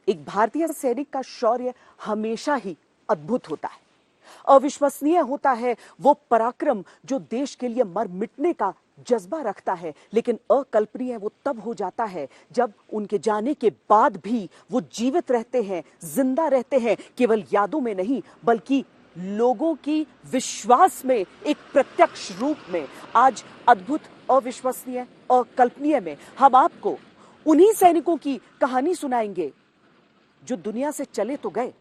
एक भारतीय सैनिक का शौर्य हमेशा ही अद्भुत होता है, अविश्वसनीय होता है। वो पराक्रम जो देश के लिए मर मिटने का जज्बा रखता है, लेकिन अकल्पनीय वो तब हो जाता है जब उनके जाने के बाद भी वो जीवित रहते हैं, जिंदा रहते हैं, केवल यादों में नहीं बल्कि लोगों की विश्वास में एक प्रत्यक्ष रूप में। आज अद्भुत, अविश्वसनीय, अकल्पनीय में हम आपको उन्हीं सैनिकों की कहानी सुनाएंगे जो दुनिया से चले तो गए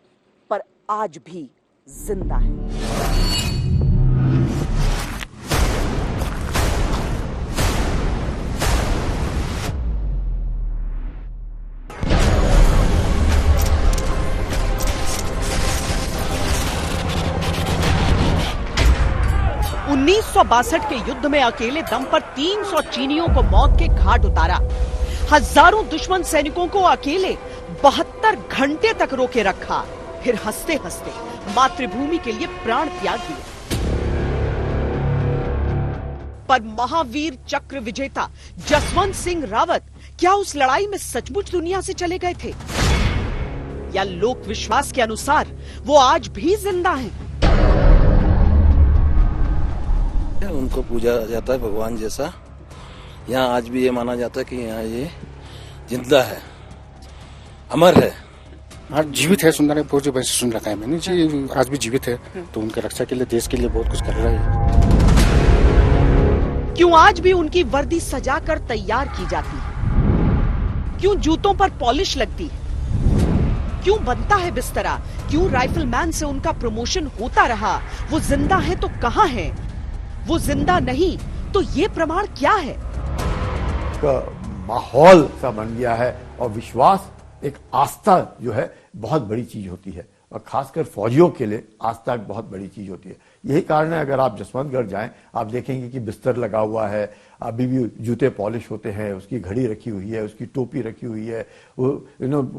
पर आज भी जिंदा है। के युद्ध में अकेले दम पर 300 चीनियों को मौत के घाट उतारा। हजारों दुश्मन सैनिकों को अकेले 72 घंटे तक रोके रखा, फिर हंसते हंसते मातृभूमि के लिए प्राण त्याग दिए। पर महावीर चक्र विजेता जसवंत सिंह रावत क्या उस लड़ाई में सचमुच दुनिया से चले गए थे, या लोक विश्वास के अनुसार वो आज भी जिंदा हैं? उनको पूजा जाता है भगवान जैसा। यहाँ आज भी ये माना जाता है कि यहाँ ये जिंदा है, अमर है। आज जीवित है। सुंदर पूर्व वैसे सुन रखा है मैंने जी, आज भी जीवित है, तो उनके रक्षा के लिए, देश के लिए बहुत कुछ कर रहे हैं। क्यों आज भी उनकी वर्दी सजाकर तैयार की जाती है? क्यों जूतों पर पॉलिश लगती है? क्यों बनता है बिस्तरा? क्यों राइफलमैन से उनका प्रमोशन होता रहा? वो जिंदा है तो कहाँ है? वो जिंदा नहीं तो ये प्रमाण क्या है? माहौल सा बन गया है और विश्वास, एक आस्था जो है बहुत बड़ी चीज होती है, और खासकर फौजियों के लिए आस्था एक बहुत बड़ी चीज होती है। यही कारण है, अगर आप जसवंतगढ़ जाएं आप देखेंगे कि बिस्तर लगा हुआ है, अभी भी जूते पॉलिश होते हैं, उसकी घड़ी रखी हुई है, उसकी टोपी रखी हुई है, वो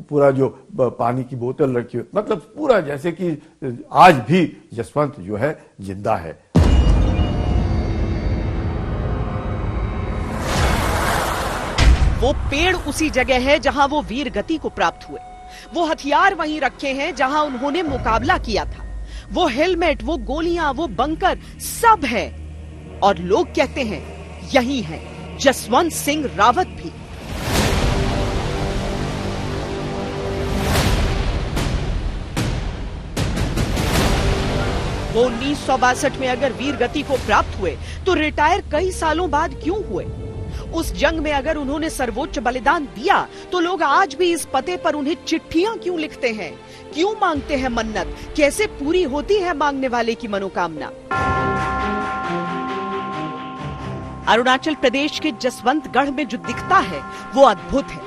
पूरा जो पानी की बोतल रखी हुई, मतलब पूरा जैसे कि आज भी जसवंत जो है जिंदा है। वो पेड़ उसी जगह है जहां वो वीर गति को प्राप्त हुए। वो हथियार वहीं रखे हैं जहां उन्होंने मुकाबला किया था। वो हेलमेट, वो गोलियां, वो बंकर सब है। और लोग कहते हैं यही है जसवंत सिंह रावत भी। वो 1962 में अगर वीर गति को प्राप्त हुए तो रिटायर कई सालों बाद क्यों हुए? उस जंग में अगर उन्होंने सर्वोच्च बलिदान दिया तो लोग आज भी इस पते पर उन्हें चिट्ठियां क्यों लिखते हैं? क्यों मांगते हैं मन्नत? कैसे पूरी होती है मांगने वाले की मनोकामना? अरुणाचल प्रदेश के जसवंतगढ़ में जो दिखता है वो अद्भुत है,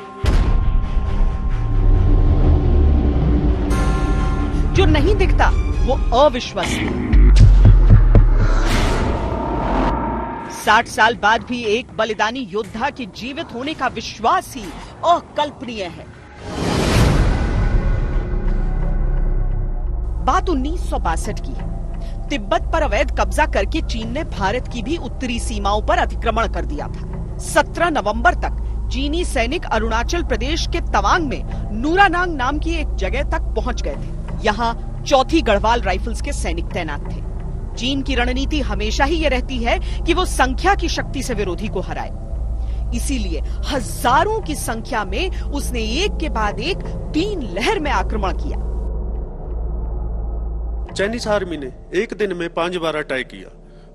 जो नहीं दिखता वो अविश्वसनीय। 60 साल बाद भी एक बलिदानी योद्धा के जीवित होने का विश्वास ही अकल्पनीय है। बात 1962 की है। तिब्बत पर अवैध कब्जा करके चीन ने भारत की भी उत्तरी सीमाओं पर अतिक्रमण कर दिया था। 17 नवंबर तक चीनी सैनिक अरुणाचल प्रदेश के तवांग में नूरानांग नाम की एक जगह तक पहुंच गए थे। यहाँ 4थी गढ़वाल राइफल्स के सैनिक तैनात थे। चीन की रणनीति हमेशा ही ये रहती है कि वो संख्या की शक्ति से विरोधी को हराए। इसीलिए हजारों की संख्या में उसने एक के बाद एक 3 लहर में आक्रमण किया। चाइनीज आर्मी ने एक दिन में 5 बार अटैक किया।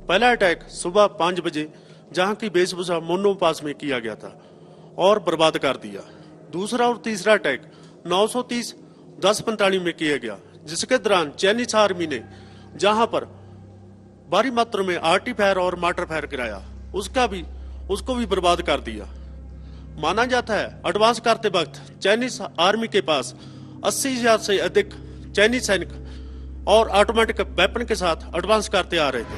पहला अटैक सुबह 5 बजे जहां की वेशभूषा मोनो पास में किया गया था और बर्बाद कर दिया। दूसरा और तीसरा अटैक 930 10:45 में किया गया, जिसके दौरान चाइनीज आर्मी ने जहां पर भारी मात्रा में आर्टी फायर और मार्टर फायर गिराया, उसको भी बर्बाद कर दिया। माना जाता है एडवांस करते वक्त चाइनीज आर्मी के पास 80,000 से अधिक चाइनीज सैनिक और ऑटोमेटिक वेपन के साथ एडवांस करते आ रहे थे।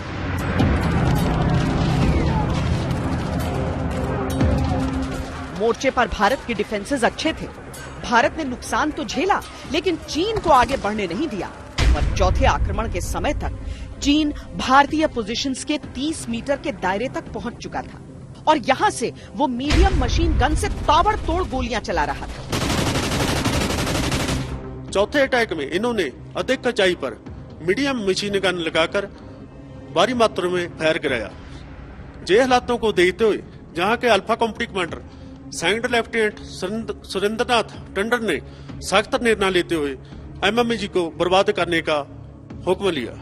मोर्चे पर भारत के डिफेंसेस अच्छे थे। भारत ने नुकसान तो झेला, लेकिन चीन को आगे बढ़ने नहीं दिया। और चौथे आक्रमण के समय तक चीन भारतीय पोजीशंस के 30 मीटर के दायरे तक पहुंच चुका था और यहां से वो मीडियम मशीन गन से ताबड़तोड़ गोलियां चला रहा था। चौथे अटैक में इन्होंने अधिक ऊंचाई पर मीडियम मशीन गन लगाकर भारी मात्रा में फायर कराया। जे हालातों को देखते हुए जहां के alpha company commander second lieutenant Surendranath Tandon ने सख्त निर्णय लेते हुए एमएमजी को बर्बाद करने का हुक्म लिया।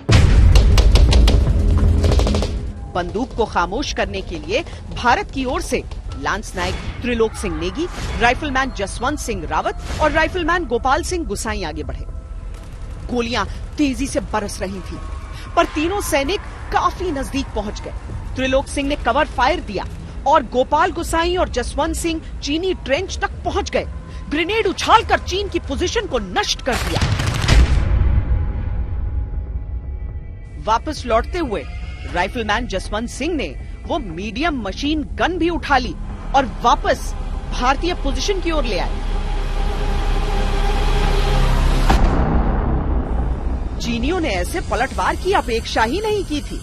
बंदूक को खामोश करने के लिए भारत की ओर से लांस नायक त्रिलोक सिंह नेगी, राइफलमैन जसवंत सिंह रावत और राइफलमैन गोपाल सिंह गुसाई आगे बढ़े। गोलियां तेजी से बरस रही थी, पर तीनों सैनिक काफी नजदीक पहुंच गए। त्रिलोक सिंह ने कवर फायर दिया और गोपाल गुसाई और जसवंत सिंह चीनी ट्रेंच तक पहुंच गए। ग्रेनेड उछालकर चीन की पोजीशन को नष्ट कर दिया। वापस लौटते हुए राइफलमैन जसवंत सिंह ने वो मीडियम मशीन गन भी उठा ली और वापस भारतीय पोजीशन की ओर ले आए। चीनियों ने ऐसे पलटवार की अपेक्षा ही नहीं की थी।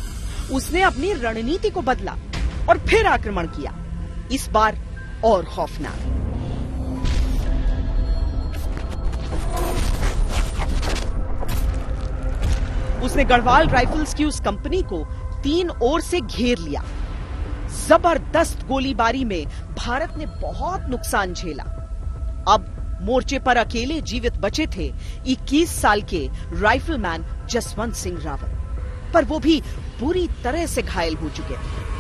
उसने अपनी रणनीति को बदला और फिर आक्रमण किया, इस बार और खौफनाक। उसने गढ़वाल राइफल्स की उस कंपनी को 3 ओर से घेर लिया। जबरदस्त गोलीबारी में भारत ने बहुत नुकसान झेला। अब मोर्चे पर अकेले जीवित बचे थे 21 साल के राइफलमैन जसवंत सिंह रावत, पर वो भी बुरी तरह से घायल हो चुके थे।